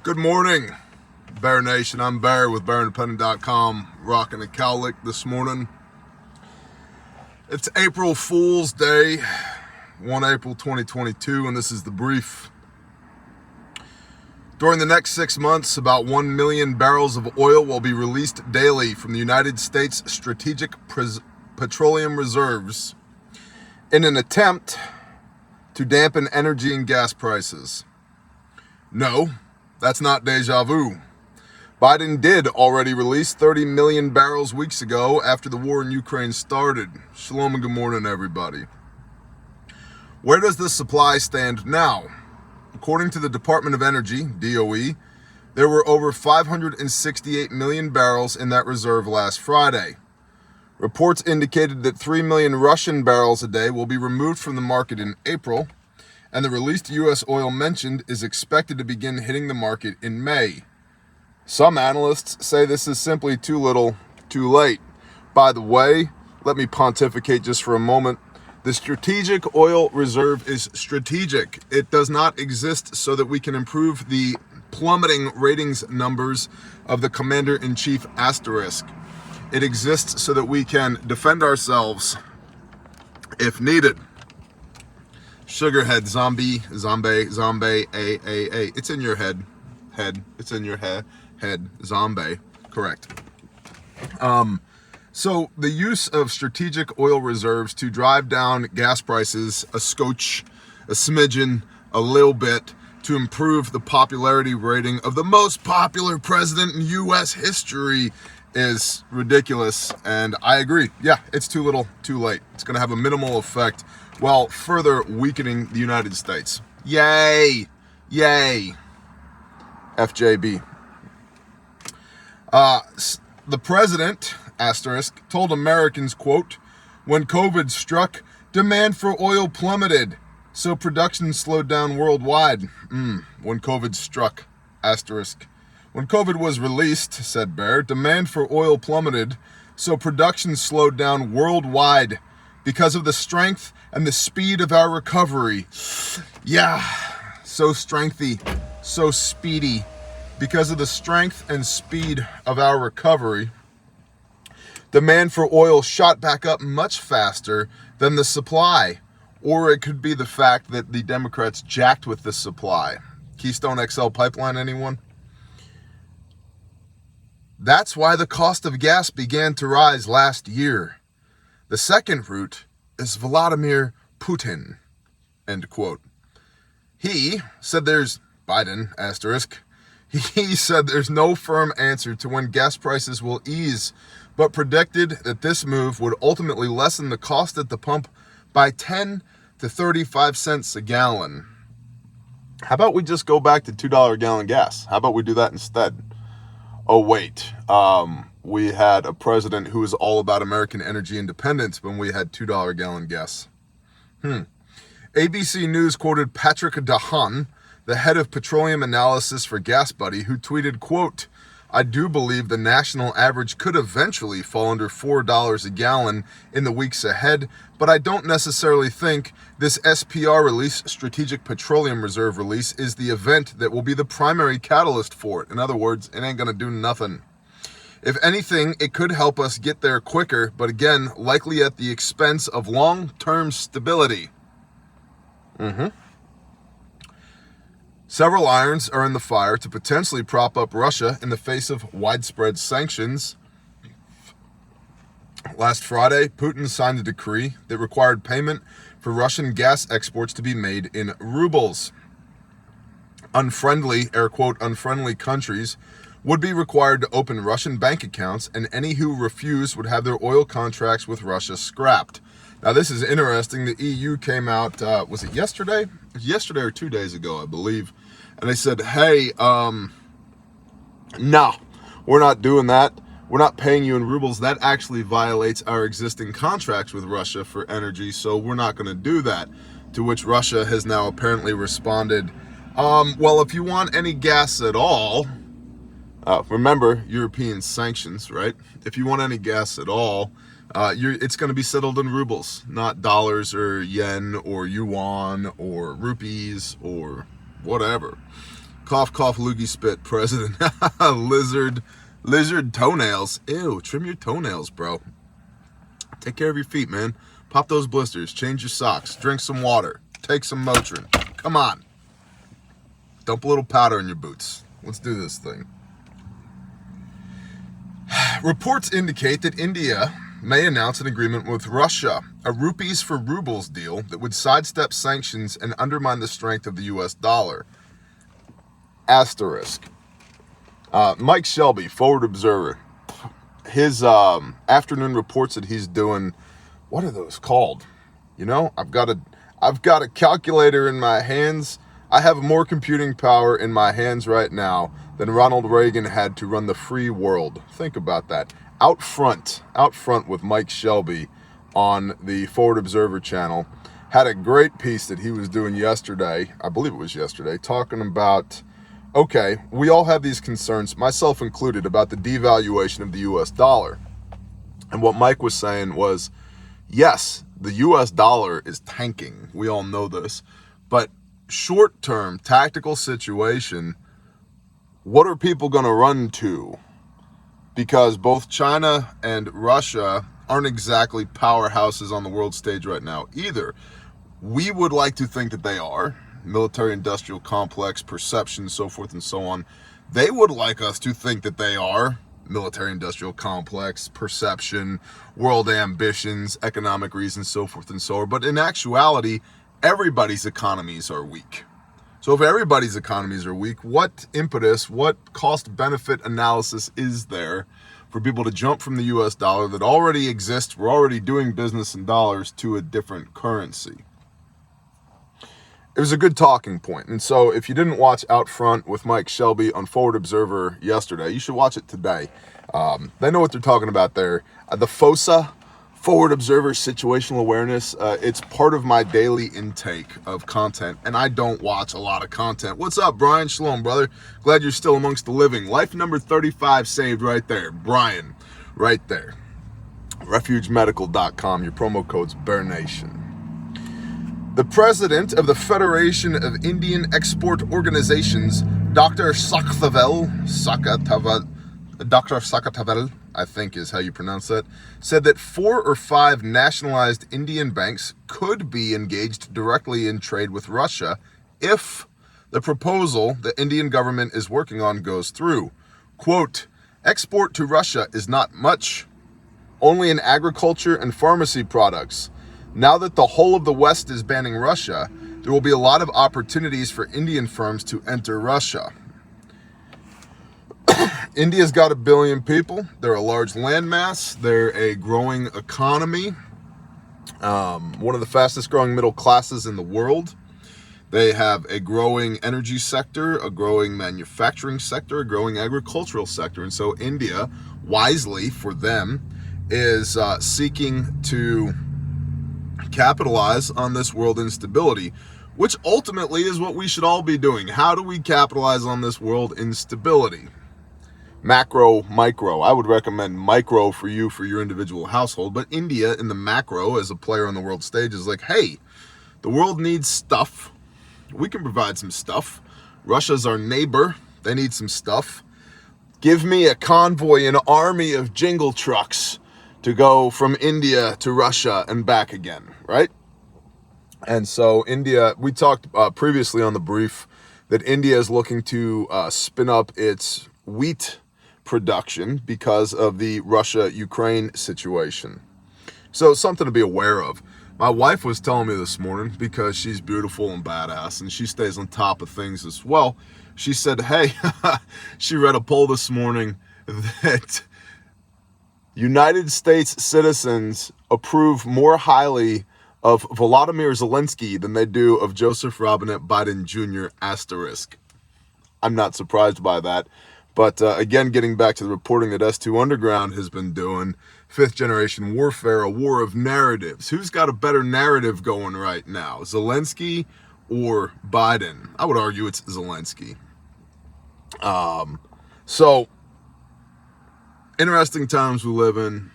Good morning, Bear Nation. I'm Bear with BearIndependent.com, rocking a cowlick this morning. It's April Fool's Day, 1 April 2022, and this is the brief. During the next 6 months, about 1 million barrels of oil will be released daily from the United States Strategic Petroleum Reserves in an attempt to dampen energy and gas prices. No, that's not deja vu. Biden did already release 30 million barrels weeks ago after the war in Ukraine started. Shalom and good morning, everybody. Where does this supply stand now? According to the Department of Energy, DOE, there were over 568 million barrels in that reserve last Friday. Reports indicated that 3 million Russian barrels a day will be removed from the market in April, and the released U.S. oil mentioned is expected to begin hitting the market in May. Some analysts say this is simply too little, too late. By the way, let me pontificate just for a moment. The strategic oil reserve is strategic. It does not exist so that we can improve the plummeting ratings numbers of the Commander-in-Chief asterisk. It exists so that we can defend ourselves if needed. Sugarhead, zombie, a. It's in your head. It's in your head, zombie. Correct. So the use of strategic oil reserves to drive down gas prices a scotch, a smidgen, a little bit, to improve the popularity rating of the most popular president in U.S. history is ridiculous, and I agree. Yeah, it's too little, too late. It's going to have a minimal effect while further weakening the United States. Yay! Yay! FJB. The president, asterisk, told Americans, quote, when COVID struck, demand for oil plummeted, so production slowed down worldwide. When COVID struck, asterisk. When COVID was released, said Bear, demand for oil plummeted, so production slowed down worldwide because of the strength and the speed of our recovery. Yeah, so strengthy, so speedy. Because of the strength and speed of our recovery, demand for oil shot back up much faster than the supply. Or it could be the fact that the Democrats jacked with the supply. Keystone XL pipeline, anyone? That's why the cost of gas began to rise last year. The second root is Vladimir Putin, end quote. He said Biden, asterisk, he said there's no firm answer to when gas prices will ease, but predicted that this move would ultimately lessen the cost at the pump by 10 to 35 cents a gallon. How about we just go back to $2 a gallon gas? How about we do that instead? Oh, wait. We had a president who was all about American energy independence when we had $2 a gallon gas. ABC News quoted Patrick Dahan, the head of petroleum analysis for Gas Buddy, who tweeted, quote, I do believe the national average could eventually fall under $4 a gallon in the weeks ahead, but I don't necessarily think this SPR release, Strategic Petroleum Reserve release, is the event that will be the primary catalyst for it. In other words, it ain't gonna do nothing. If anything, it could help us get there quicker, but again, likely at the expense of long-term stability. Several irons are in the fire to potentially prop up Russia in the face of widespread sanctions. Last Friday, Putin signed a decree that required payment for Russian gas exports to be made in rubles. Unfriendly, air quote, unfriendly countries would be required to open Russian bank accounts, and any who refuse would have their oil contracts with Russia scrapped. Now, this is interesting. The EU came out, was it yesterday? Yesterday or 2 days ago, I believe. And they said, hey, no, we're not doing that. We're not paying you in rubles. That actually violates our existing contracts with Russia for energy, so we're not going to do that. To which Russia has now apparently responded, well, if you want any gas at all, remember European sanctions, right? If you want any gas at all, it's going to be settled in rubles, not dollars or yen or yuan or rupees or whatever. Cough, cough, loogie spit, president. Lizard toenails. Ew, trim your toenails, bro. Take care of your feet, man. Pop those blisters. Change your socks. Drink some water. Take some Motrin. Come on. Dump a little powder in your boots. Let's do this thing. Reports indicate that India may announce an agreement with Russia, a rupees for rubles deal that would sidestep sanctions and undermine the strength of the US dollar. Asterisk. Mike Shelby, Forward Observer. His afternoon reports that he's doing, what are those called? You know, I've got a calculator in my hands. I have more computing power in my hands right now than Ronald Reagan had to run the free world. Think about that. Out front with Mike Shelby on the Forward Observer channel, had a great piece that he was doing yesterday, I believe it was yesterday, talking about, okay, we all have these concerns, myself included, about the devaluation of the US dollar. And what Mike was saying was, yes, the US dollar is tanking. We all know this. But short-term tactical situation, what are people going to run to? Because both China and Russia aren't exactly powerhouses on the world stage right now either. We would like to think that they are. Military-industrial complex, perception, so forth and so on. They would like us to think that they are. Military-industrial complex, perception, world ambitions, economic reasons, so forth and so on. But in actuality, everybody's economies are weak. So if everybody's economies are weak, what impetus, what cost-benefit analysis is there for people to jump from the US dollar that already exists, we're already doing business in dollars, to a different currency? It was a good talking point. And so if you didn't watch Out Front with Mike Shelby on Forward Observer yesterday, you should watch it today. They know what they're talking about there. The FOSA, Forward Observer Situational Awareness, it's part of my daily intake of content, and I don't watch a lot of content. What's up, Brian? Shalom, brother. Glad you're still amongst the living. Life number 35 saved right there. Brian, right there. RefugeMedical.com. Your promo code's BearNation. The president of the Federation of Indian Export Organizations, Dr. Sakatavel, I think is how you pronounce that, said that 4 or 5 nationalized Indian banks could be engaged directly in trade with Russia if the proposal the Indian government is working on goes through. Quote, export to Russia is not much, only in agriculture and pharmacy products. Now that the whole of the West is banning Russia, there will be a lot of opportunities for Indian firms to enter Russia. India's got 1 billion people. They're a large landmass. They're a growing economy. One of the fastest growing middle classes in the world. They have a growing energy sector, a growing manufacturing sector, a growing agricultural sector. And so India, wisely for them, is seeking to capitalize on this world instability, which ultimately is what we should all be doing. How do we capitalize on this world instability? Macro, micro. I would recommend micro for you, for your individual household, but India in the macro as a player on the world stage is like, hey, the world needs stuff. We can provide some stuff. Russia's our neighbor. They need some stuff. Give me a convoy, an army of jingle trucks to go from India to Russia and back again, right? And so India, we talked previously on the brief that India is looking to spin up its wheat production because of the Russia-Ukraine situation. So something to be aware of. My wife was telling me this morning, because she's beautiful and badass and she stays on top of things as well. She said, hey, she read a poll this morning that United States citizens approve more highly of Volodymyr Zelensky than they do of Joseph Robinette Biden Jr. asterisk. I'm not surprised by that. But again, getting back to the reporting that S2 Underground has been doing, 5th generation warfare, a war of narratives. Who's got a better narrative going right now, Zelensky or Biden? I would argue it's Zelensky. So, interesting times we live in.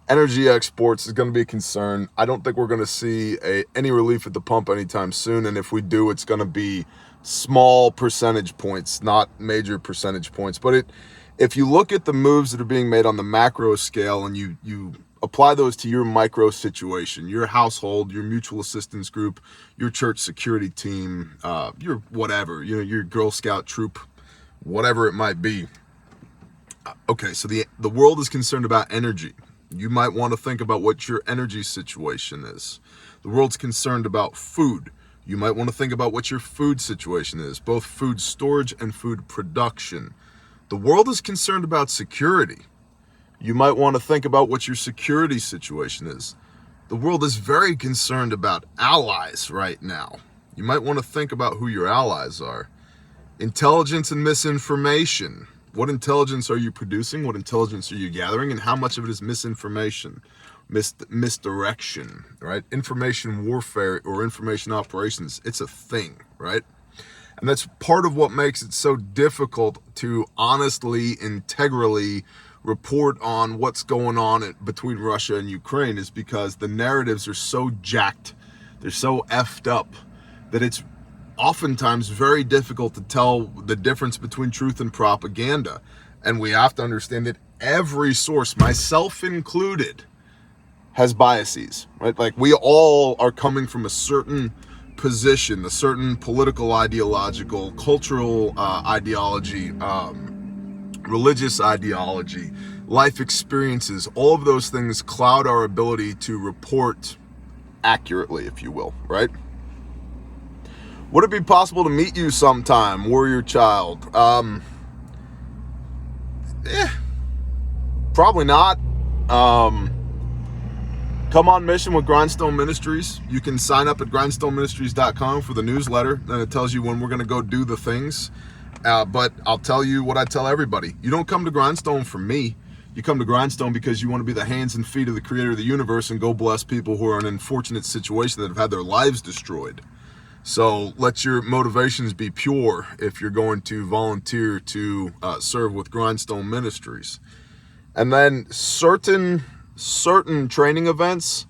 Energy exports is going to be a concern. I don't think we're going to see any relief at the pump anytime soon. And if we do, it's going to be small percentage points, not major percentage points. But if you look at the moves that are being made on the macro scale and you apply those to your micro situation, your household, your mutual assistance group, your church security team, your whatever, your Girl Scout troop, whatever it might be. Okay, so the world is concerned about energy. You might want to think about what your energy situation is. The world's concerned about food. You might want to think about what your food situation is, both food storage and food production. The world is concerned about security. You might want to think about what your security situation is. The world is very concerned about allies right now. You might want to think about who your allies are. Intelligence and misinformation. What intelligence are you producing? What intelligence are you gathering? And how much of it is misinformation? Misdirection, right? Information warfare or information operations, it's a thing, right? And that's part of what makes it so difficult to honestly, integrally report on what's going on between Russia and Ukraine, is because the narratives are so jacked, they're so effed up, that it's oftentimes very difficult to tell the difference between truth and propaganda. And we have to understand that every source, myself included, has biases, right? Like, we all are coming from a certain position, a certain political, ideological, cultural ideology, religious ideology, life experiences. All of those things cloud our ability to report accurately, if you will, right? Would it be possible to meet you sometime, warrior child? Probably not. Come on mission with Grindstone Ministries. You can sign up at grindstoneministries.com for the newsletter. Then it tells you when we're going to go do the things. But I'll tell you what I tell everybody. You don't come to Grindstone for me. You come to Grindstone because you want to be the hands and feet of the creator of the universe and go bless people who are in an unfortunate situation that have had their lives destroyed. So let your motivations be pure if you're going to volunteer to serve with Grindstone Ministries. And then certain training events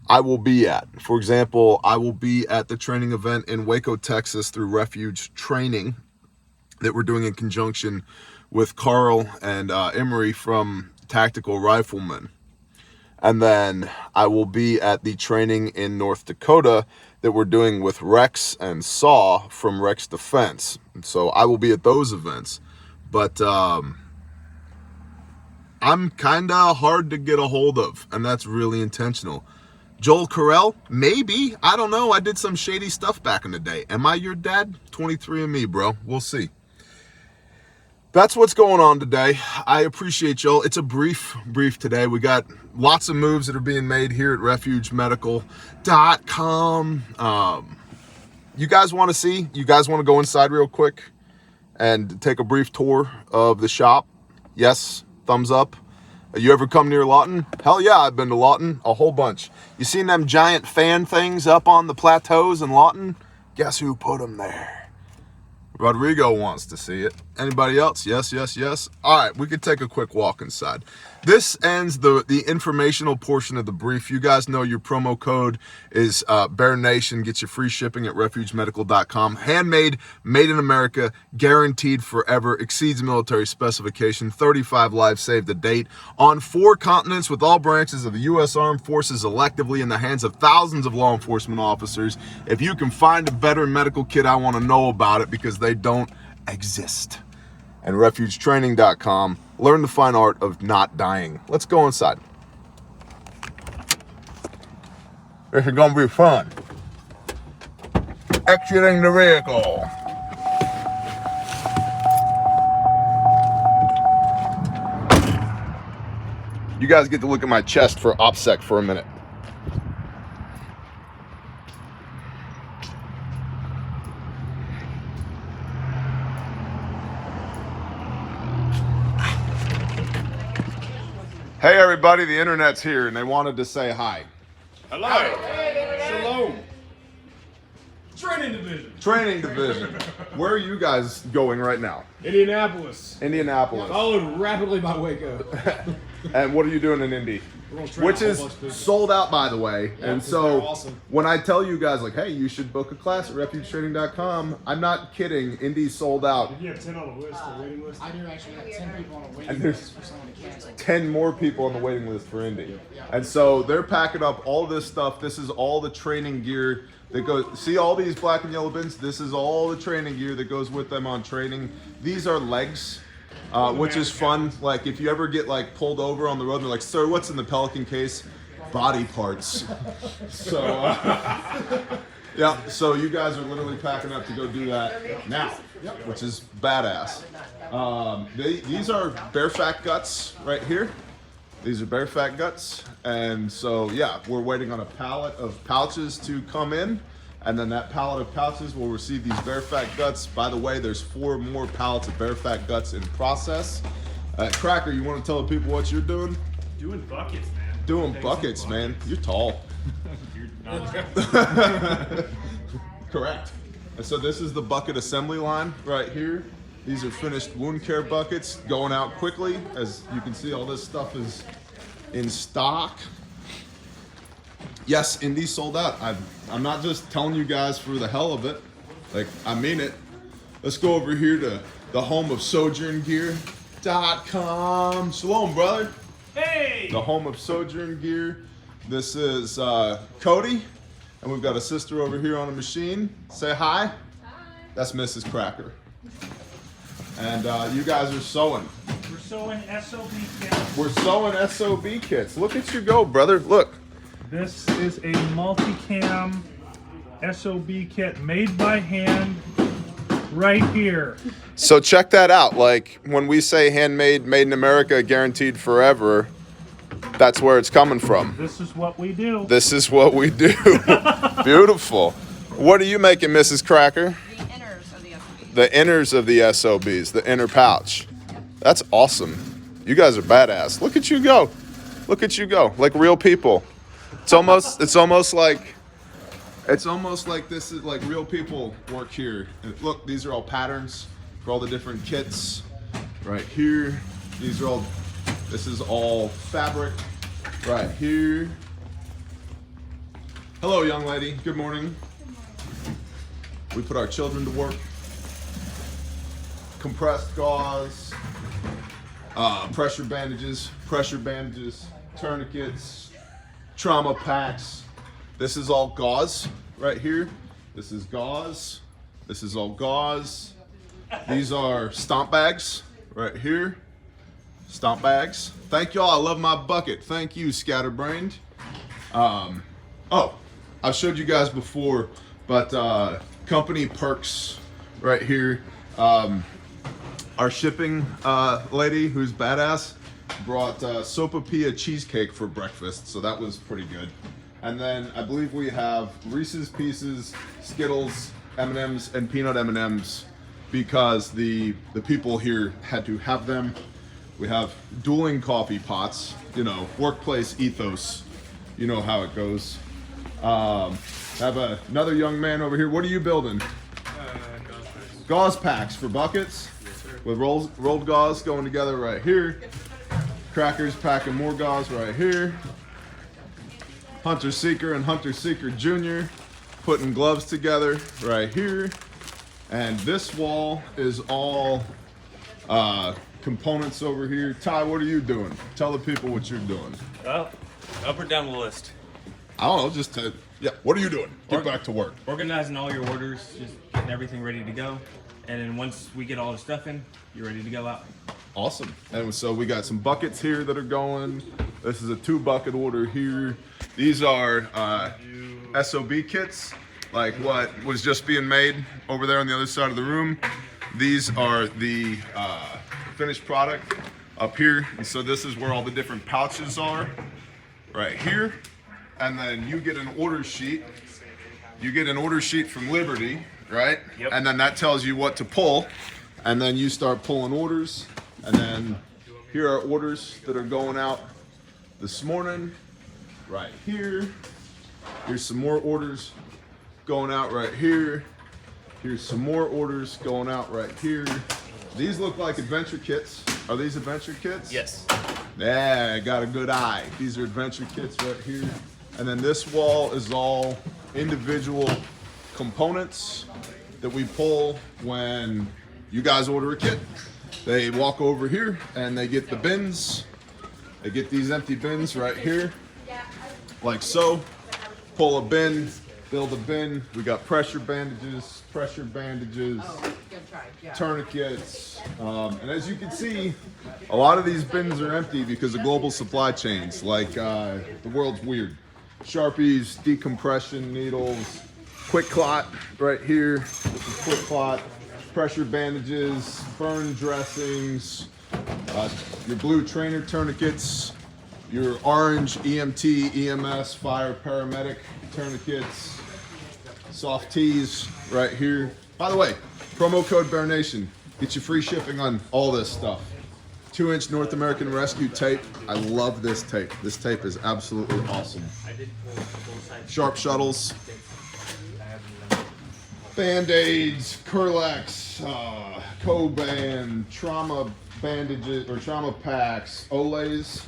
I will be at. For example, I will be at the training event in Waco, Texas through Refuge Training that we're doing in conjunction with Carl and Emery from Tactical Riflemen. And then I will be at the training in North Dakota that we're doing with Rex and Saw from Rex Defense. And so I will be at those events. But I'm kind of hard to get a hold of, and that's really intentional. Joel Carell? Maybe. I don't know. I did some shady stuff back in the day. Am I your dad? 23andMe, bro. We'll see. That's what's going on today. I appreciate y'all. It's a brief today. We got lots of moves that are being made here at refugemedical.com. You guys want to see? You guys want to go inside real quick and take a brief tour of the shop? Yes, thumbs up. You ever come near Lawton? Hell yeah, I've been to Lawton a whole bunch. You seen them giant fan things up on the plateaus in Lawton? Guess who put them there? Rodrigo wants to see it. Anybody else? Yes. All right, we could take a quick walk inside. This ends the informational portion of the brief. You guys know your promo code is Bear Nation. Get your free shipping at refugemedical.com. Handmade, made in America, guaranteed forever, exceeds military specification, 35 lives saved to date, on 4 continents with all branches of the U.S. Armed Forces electively in the hands of thousands of law enforcement officers. If you can find a better medical kit, I want to know about it, because they don't exist. And refugetraining.com. Learn the fine art of not dying. Let's go inside. This is going to be fun. Exiting the vehicle. You guys get to look at my chest for OPSEC for a minute. Hey everybody, the internet's here and they wanted to say hi. Hello. Hi. Shalom. Training division. Where are you guys going right now? Indianapolis. Indianapolis. Followed rapidly by Waco. And what are you doing in Indy? which is sold out, by the way. Yeah, and so awesome. when I tell you guys, like, hey, you should book a class at refugetraining.com, I'm not kidding. Indy's sold out. You have 10 on the list, the waiting list. I do actually have 10 people on a And waiting there's list for someone to cancel. 10 more people on the waiting list for Indy. And so they're packing up all this stuff. This is all the training gear that goes. See all these black and yellow bins? This is all the training gear that goes with them on training. These are legs. Which is fun. Like if you ever get like pulled over on the road and they're like, sir, what's in the Pelican case? Body parts. So yeah, so you guys are literally packing up to go do that now, which is badass. These are bare fat guts right here. These are bare fat guts. And so yeah, we're waiting on a pallet of pouches to come in. And then that pallet of pouches will receive these bare fat guts. By the way, there's 4 more pallets of bare fat guts in process. Cracker, you want to tell the people what you're doing? Doing buckets, man. Doing buckets, man. You're tall. You're not. Correct. And so this is the bucket assembly line right here. These are finished wound care buckets going out quickly. As you can see, all this stuff is in stock. Yes, Indy sold out. I'm not just telling you guys for the hell of it. Like, I mean it. Let's go over here to the home of SojournGear.com. Shalom, brother. Hey! The home of Sojourn Gear. This is Cody. And we've got a sister over here on a machine. Say hi. Hi. That's Mrs. Cracker. And you guys are sewing. We're sewing SOB kits. We're sewing SOB kits. Look at you go, brother. Look. This is a multicam SOB kit made by hand right here. So check that out. Like when we say handmade, made in America, guaranteed forever, that's where it's coming from. This is what we do. This is what we do. Beautiful. What are you making, Mrs. Cracker? The inners of the SOBs. The inners of the SOBs, the inner pouch. That's awesome. You guys are badass. Look at you go. Look at you go. Like real people. It's almost like this is like real people work here. And look, these are all patterns for all the different kits right here. This is all fabric right here. Hello, young lady. Good morning. We put our children to work. Compressed gauze, pressure bandages, tourniquets, trauma packs. This is all gauze right here. This is gauze. This is all gauze. These are stomp bags right here. Stomp bags. Thank y'all. I love my bucket. Thank you, scatterbrained. Oh, I've showed you guys before, but company perks right here. Our shipping lady, who's badass, brought sopapilla cheesecake for breakfast, so that was pretty good. And then I believe we have Reese's Pieces, Skittles, M&Ms, and peanut M&Ms because the people here had to have them. We have dueling coffee pots, you know, workplace ethos. You know how it goes. Have another young man over here. What are you building? Gauze packs for buckets. Yes, sir. With rolled gauze going together right here. Crackers packing more gauze right here. Hunter Seeker and Hunter Seeker Jr. putting gloves together right here. And this wall is all components over here. Ty, what are you doing? Tell the people what you're doing. Well, up or down the list. I don't know, just to, yeah, what are you doing? Get back to work. Organizing all your orders, just getting everything ready to go. And then once we get all the stuff in, you're ready to go out. Awesome. And so we got some buckets here that are going. This is a 2-bucket order here. These are SOB kits, like what was just being made over there on the other side of the room. These are the finished product up here. And so this is where all the different pouches are, right here. And then you get an order sheet. You get an order sheet from Liberty, right? Yep. And then that tells you what to pull. And then you start pulling orders. And then here are orders that are going out this morning, right here. Here's some more orders going out right here. Here's some more orders going out right here. These look like adventure kits. Are these adventure kits? Yes. Yeah, I got a good eye. These are adventure kits right here. And then this wall is all individual components that we pull when you guys order a kit. They walk over here and they get the bins. They get these empty bins right here, like so. Pull a bin, build a bin. We got pressure bandages, tourniquets. And as you can see, a lot of these bins are empty because of global supply chains. Like the world's weird. Sharpies, decompression needles, quick clot right here. This is quick clot. Pressure bandages, burn dressings, your blue trainer tourniquets, your orange EMT, EMS, fire paramedic tourniquets, soft tees right here. By the way, promo code BearNation, get you free shipping on all this stuff. 2-inch North American Rescue tape. I love this tape. This tape is absolutely awesome. Sharp shuttles. Band-aids, Curlex, Coban, trauma bandages or trauma packs, Olays.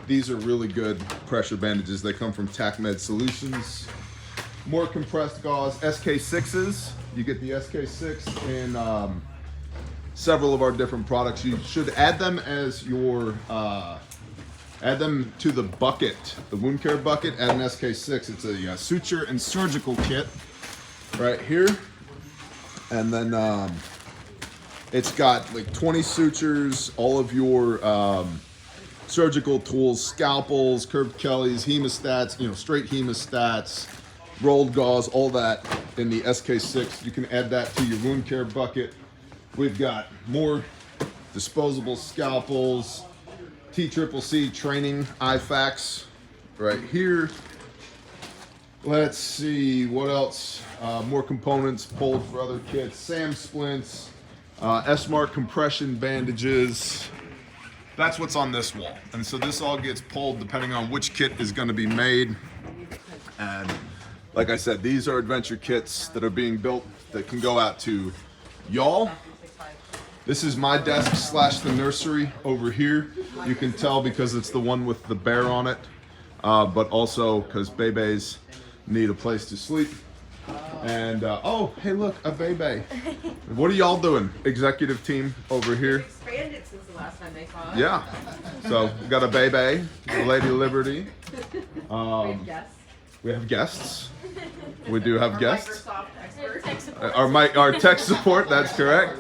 These are really good pressure bandages. They come from TacMed Solutions. More compressed gauze, SK6s. You get the SK6 in several of our different products. You should add them as your add them to the bucket, the wound care bucket. Add an SK6. It's a suture and surgical kit. Right here, and then it's got like 20 sutures, all of your surgical tools, scalpels, curved Kellys, hemostats, straight hemostats, rolled gauze, all that in the SK6. You can add that to your wound care bucket. We've got more disposable scalpels, TCCC training IFACs right here. Let's see, what else? More components pulled for other kits. SAM splints, S-Mark compression bandages. That's what's on this wall. And so this all gets pulled depending on which kit is going to be made. And like I said, these are adventure kits that are being built that can go out to y'all. This is my desk / the nursery over here. You can tell because it's the one with the bear on it, but also because babies need a place to sleep. And oh, hey, look, a baby. What are y'all doing, executive team over here? Expanded since the last time they saw us. Yeah. So we got a baby, the Lady Liberty. We have guests. We have guests. We do have Our guests. Microsoft experts. Our tech support. That's correct.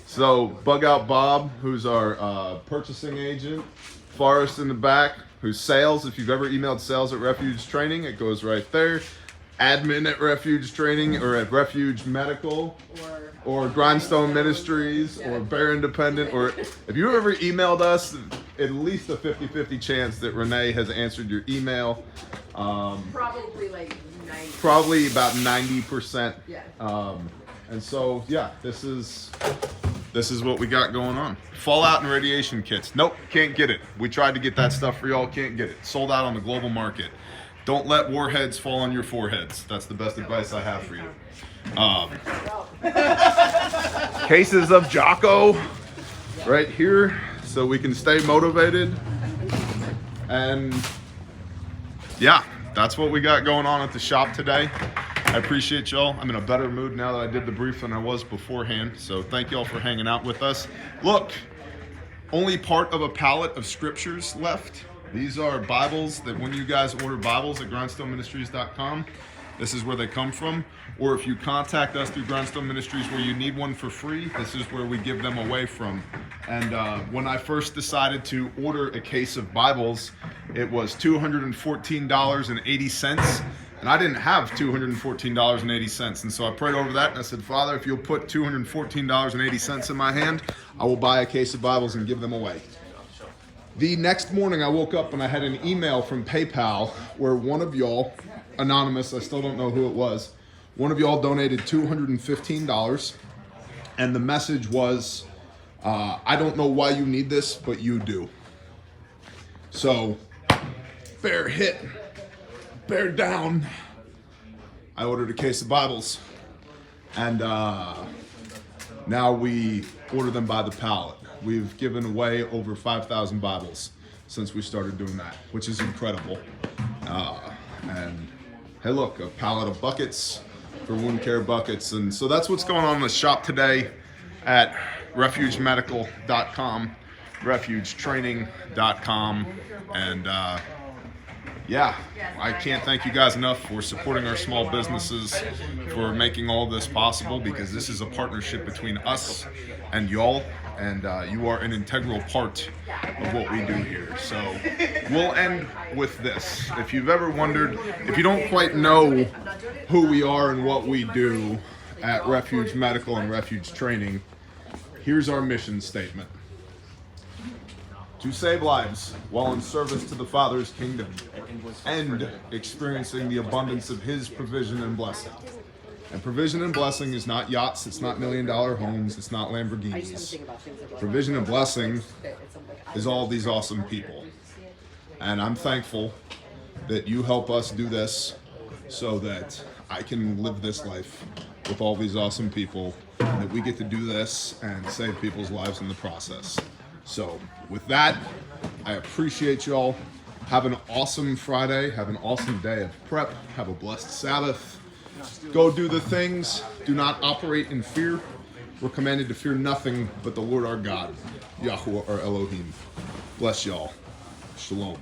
So Bug Out Bob, who's our purchasing agent. Forrest in the back, who's sales. If you've ever emailed sales at Refuge Training, it goes right there. Admin at Refuge Training or at Refuge Medical or Grindstone Ministries or Bear Independent, or if you ever emailed us, at least a 50-50 chance that Renee has answered your email. Probably like 90. Probably about 90%. Yeah. And so yeah, this is what we got going on. Fallout and radiation kits. Nope, can't get it. We tried to get that stuff for y'all, can't get it. Sold out on the global market. Don't let warheads fall on your foreheads. That's the best advice I have for you. Cases of Jocko right here so we can stay motivated. And yeah, that's what we got going on at the shop today. I appreciate y'all. I'm in a better mood now that I did the brief than I was beforehand. So thank y'all for hanging out with us. Look, only part of a pallet of scriptures left. These are Bibles that when you guys order Bibles at grindstoneministries.com, this is where they come from. Or if you contact us through Grindstone Ministries where you need one for free, this is where we give them away from. And when I first decided to order a case of Bibles, it was $214.80. And I didn't have $214.80. And so I prayed over that and I said, Father, if you'll put $214.80 in my hand, I will buy a case of Bibles and give them away. The next morning I woke up and I had an email from PayPal where one of y'all, anonymous, I still don't know who it was, one of y'all donated $215. And the message was, I don't know why you need this, but you do. So, bear hit. Bear down. I ordered a case of Bibles, and now we order them by the pallet. we've given away over 5,000 Bibles since we started doing that, which is incredible. And hey, look, a pallet of buckets for wound care buckets. And so that's what's going on in the shop today at refugemedical.com, refugetraining.com. And yeah, I can't thank you guys enough for supporting our small businesses, for making all this possible, because this is a partnership between us and y'all, and you are an integral part of what we do here. So we'll end with this. If you've ever wondered, if you don't quite know who we are and what we do at Refuge Medical and Refuge Training, here's our mission statement: to save lives while in service to the Father's kingdom and experiencing the abundance of His provision and blessing. And provision and blessing is not yachts, it's not $1 million homes, it's not Lamborghinis. Provision and blessing is all these awesome people. And I'm thankful that you help us do this so that I can live this life with all these awesome people, and that we get to do this and save people's lives in the process. So with that, I appreciate y'all. Have an awesome Friday. Have an awesome day of prep. Have a blessed Sabbath. Go do the things. Do not operate in fear. We're commanded to fear nothing but the Lord our God, Yahuwah our Elohim. Bless y'all. Shalom.